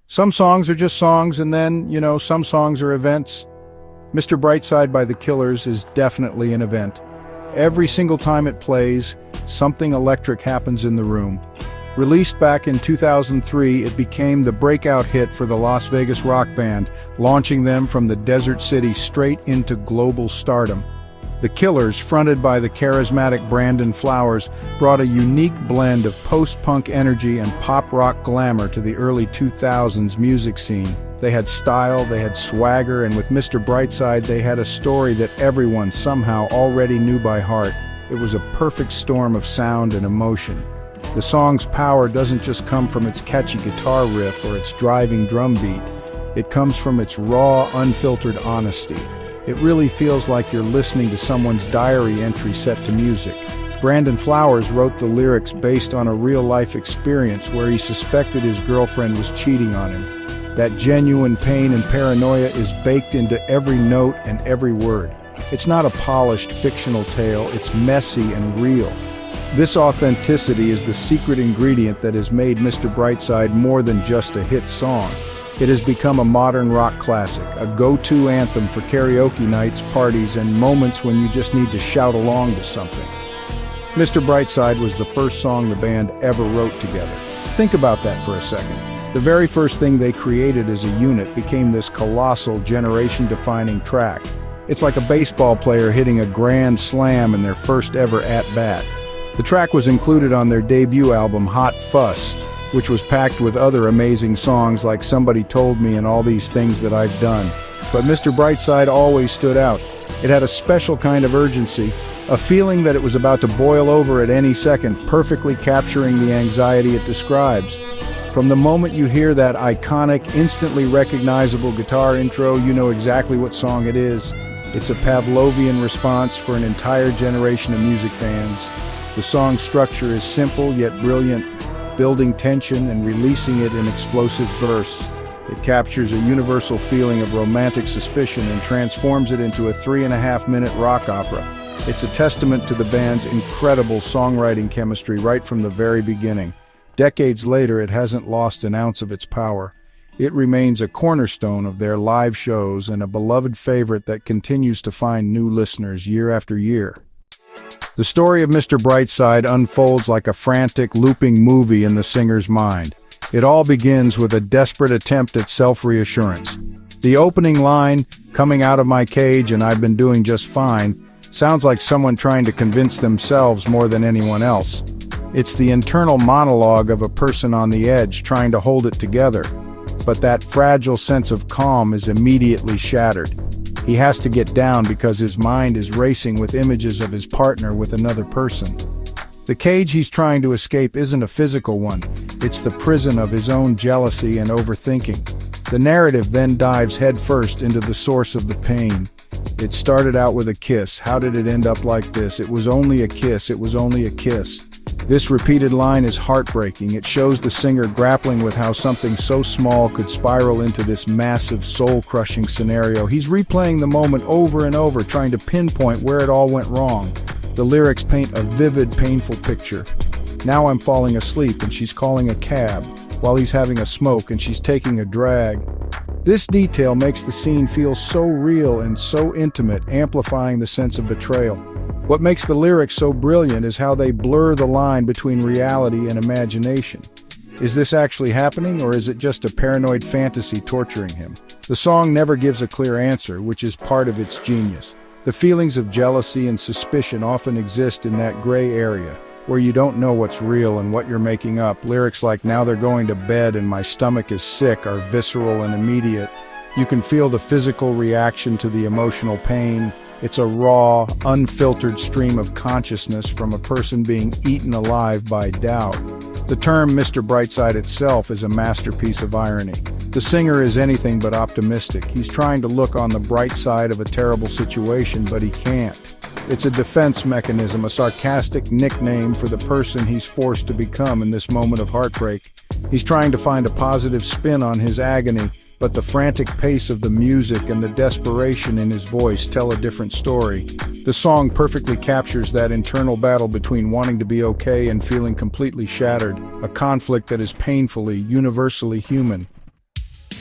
Some songs are just songs, and then, some songs are events. Mr. Brightside by The Killers is definitely an event. Every single time it plays, something electric happens in the room. Released back in 2003, it became the breakout hit for the Las Vegas rock band, launching them from the desert city straight into global stardom. The Killers, fronted by the charismatic Brandon Flowers, brought a unique blend of post-punk energy and pop-rock glamour to the early 2000s music scene. They had style, they had swagger, and with Mr. Brightside they had a story that everyone somehow already knew by heart. It was a perfect storm of sound and emotion. The song's power doesn't just come from its catchy guitar riff or its driving drum beat. It comes from its raw, unfiltered honesty. It really feels like you're listening to someone's diary entry set to music. Brandon Flowers wrote the lyrics based on a real-life experience where he suspected his girlfriend was cheating on him. That genuine pain and paranoia is baked into every note and every word. It's not a polished fictional tale, it's messy and real. This authenticity is the secret ingredient that has made Mr. Brightside more than just a hit song. It has become a modern rock classic, a go-to anthem for karaoke nights, parties, and moments when you just need to shout along to something. Mr. Brightside was the first song the band ever wrote together. Think about that for a second. The very first thing they created as a unit became this colossal, generation-defining track. It's like a baseball player hitting a grand slam in their first ever at-bat. The track was included on their debut album, Hot Fuss, which was packed with other amazing songs like Somebody Told Me and All These Things That I've Done. But Mr. Brightside always stood out. It had a special kind of urgency, a feeling that it was about to boil over at any second, perfectly capturing the anxiety it describes. From the moment you hear that iconic, instantly recognizable guitar intro, you know exactly what song it is. It's a Pavlovian response for an entire generation of music fans. The song's structure is simple yet brilliant, building tension and releasing it in explosive bursts. It captures a universal feeling of romantic suspicion and transforms it into a 3.5-minute rock opera. It's a testament to the band's incredible songwriting chemistry right from the very beginning. Decades later, it hasn't lost an ounce of its power. It remains a cornerstone of their live shows and a beloved favorite that continues to find new listeners year after year. The story of Mr. Brightside unfolds like a frantic, looping movie in the singer's mind. It all begins with a desperate attempt at self-reassurance. The opening line, "Coming out of my cage and I've been doing just fine," sounds like someone trying to convince themselves more than anyone else. It's the internal monologue of a person on the edge trying to hold it together. But that fragile sense of calm is immediately shattered. He has to get down because his mind is racing with images of his partner with another person. The cage he's trying to escape isn't a physical one, it's the prison of his own jealousy and overthinking. The narrative then dives headfirst into the source of the pain. It started out with a kiss. How did it end up like this? It was only a kiss, it was only a kiss. This repeated line is heartbreaking. It shows the singer grappling with how something so small could spiral into this massive, soul-crushing scenario. He's replaying the moment over and over, trying to pinpoint where it all went wrong. The lyrics paint a vivid, painful picture. Now I'm falling asleep and she's calling a cab, while he's having a smoke and she's taking a drag. This detail makes the scene feel so real and so intimate, amplifying the sense of betrayal. What makes the lyrics so brilliant is how they blur the line between reality and imagination. Is this actually happening, or is it just a paranoid fantasy torturing him? The song never gives a clear answer, which is part of its genius. The feelings of jealousy and suspicion often exist in that gray area, where you don't know what's real and what you're making up. Lyrics like "Now they're going to bed and my stomach is sick" are visceral and immediate. You can feel the physical reaction to the emotional pain. It's a raw, unfiltered stream of consciousness from a person being eaten alive by doubt. The term Mr. Brightside itself is a masterpiece of irony. The singer is anything but optimistic. He's trying to look on the bright side of a terrible situation, but he can't. It's a defense mechanism, a sarcastic nickname for the person he's forced to become in this moment of heartbreak. He's trying to find a positive spin on his agony, but the frantic pace of the music and the desperation in his voice tell a different story. The song perfectly captures that internal battle between wanting to be okay and feeling completely shattered, a conflict that is painfully, universally human.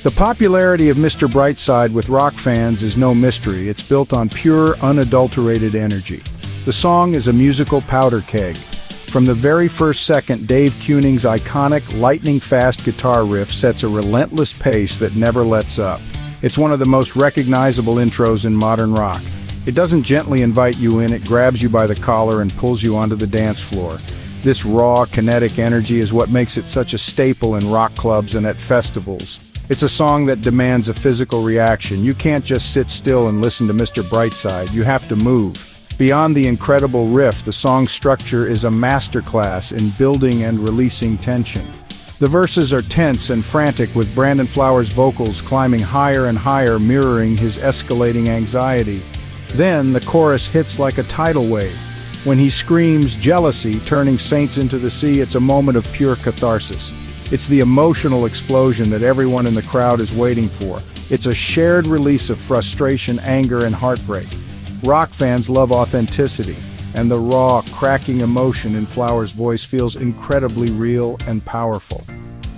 The popularity of Mr. Brightside with rock fans is no mystery. It's built on pure, unadulterated energy. The song is a musical powder keg. From the very first second, Dave Kuning's iconic, lightning-fast guitar riff sets a relentless pace that never lets up. It's one of the most recognizable intros in modern rock. It doesn't gently invite you in, it grabs you by the collar and pulls you onto the dance floor. This raw, kinetic energy is what makes it such a staple in rock clubs and at festivals. It's a song that demands a physical reaction. You can't just sit still and listen to Mr. Brightside, you have to move. Beyond the incredible riff, the song's structure is a masterclass in building and releasing tension. The verses are tense and frantic, with Brandon Flowers' vocals climbing higher and higher, mirroring his escalating anxiety. Then the chorus hits like a tidal wave. When he screams jealousy, turning saints into the sea, it's a moment of pure catharsis. It's the emotional explosion that everyone in the crowd is waiting for. It's a shared release of frustration, anger, and heartbreak. Rock fans love authenticity, and the raw, cracking emotion in Flowers' voice feels incredibly real and powerful.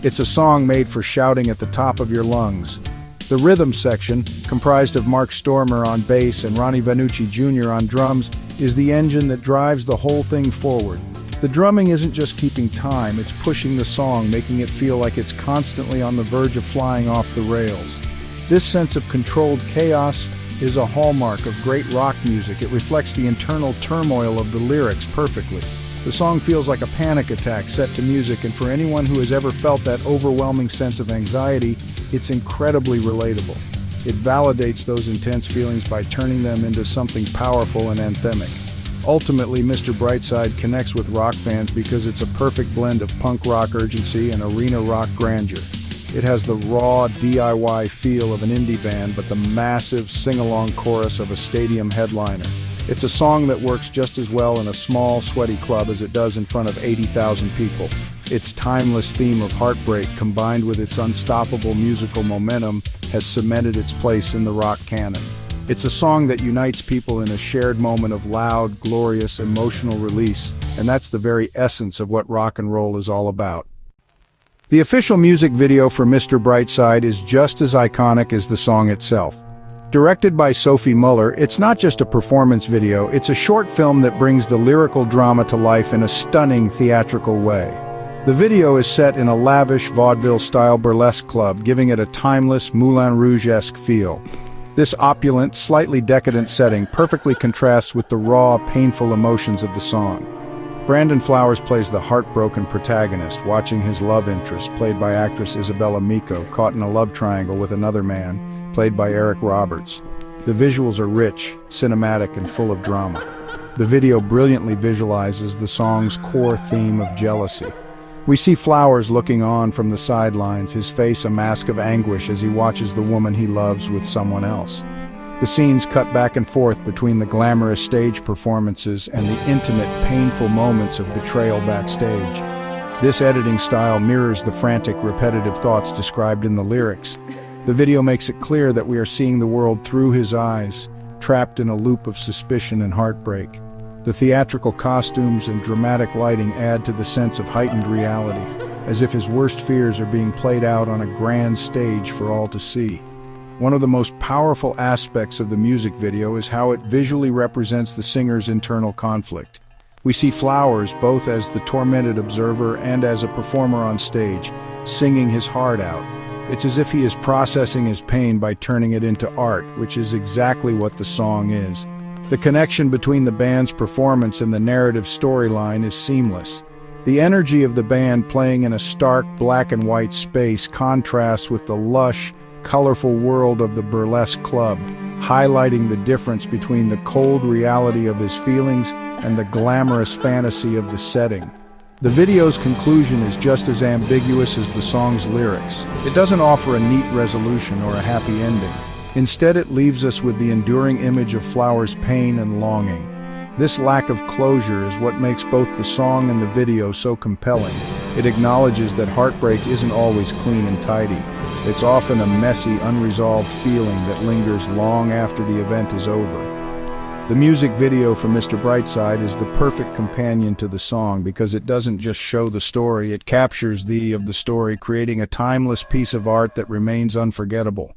It's a song made for shouting at the top of your lungs. The rhythm section, comprised of Mark Stormer on bass and Ronnie Vanucci Jr. on drums, is the engine that drives the whole thing forward. The drumming isn't just keeping time, it's pushing the song, making it feel like it's constantly on the verge of flying off the rails. This sense of controlled chaos is a hallmark of great rock music. It reflects the internal turmoil of the lyrics perfectly. The song feels like a panic attack set to music, and for anyone who has ever felt that overwhelming sense of anxiety, it's incredibly relatable. It validates those intense feelings by turning them into something powerful and anthemic. Ultimately, Mr. Brightside connects with rock fans because it's a perfect blend of punk rock urgency and arena rock grandeur. It has the raw DIY feel of an indie band, but the massive sing-along chorus of a stadium headliner. It's a song that works just as well in a small, sweaty club as it does in front of 80,000 people. Its timeless theme of heartbreak, combined with its unstoppable musical momentum, has cemented its place in the rock canon. It's a song that unites people in a shared moment of loud, glorious, emotional release, and that's the very essence of what rock and roll is all about. The official music video for Mr. Brightside is just as iconic as the song itself. Directed by Sophie Muller, it's not just a performance video, it's a short film that brings the lyrical drama to life in a stunning theatrical way. The video is set in a lavish vaudeville-style burlesque club, giving it a timeless Moulin Rouge-esque feel. This opulent, slightly decadent setting perfectly contrasts with the raw, painful emotions of the song. Brandon Flowers plays the heartbroken protagonist, watching his love interest, played by actress Isabella Miko, caught in a love triangle with another man, played by Eric Roberts. The visuals are rich, cinematic, and full of drama. The video brilliantly visualizes the song's core theme of jealousy. We see Flowers looking on from the sidelines, his face a mask of anguish as he watches the woman he loves with someone else. The scenes cut back and forth between the glamorous stage performances and the intimate, painful moments of betrayal backstage. This editing style mirrors the frantic, repetitive thoughts described in the lyrics. The video makes it clear that we are seeing the world through his eyes, trapped in a loop of suspicion and heartbreak. The theatrical costumes and dramatic lighting add to the sense of heightened reality, as if his worst fears are being played out on a grand stage for all to see. One of the most powerful aspects of the music video is how it visually represents the singer's internal conflict. We see Flowers both as the tormented observer and as a performer on stage, singing his heart out. It's as if he is processing his pain by turning it into art, which is exactly what the song is. The connection between the band's performance and the narrative storyline is seamless. The energy of the band playing in a stark black and white space contrasts with the lush, colorful world of the burlesque club, highlighting the difference between the cold reality of his feelings and the glamorous fantasy of the setting. The video's conclusion is just as ambiguous as the song's lyrics. It doesn't offer a neat resolution or a happy ending. Instead, it leaves us with the enduring image of Flowers' pain and longing. This lack of closure is what makes both the song and the video so compelling. It acknowledges that heartbreak isn't always clean and tidy. It's often a messy, unresolved feeling that lingers long after the event is over. The music video for Mr. Brightside is the perfect companion to the song because it doesn't just show the story, it captures the story, creating a timeless piece of art that remains unforgettable.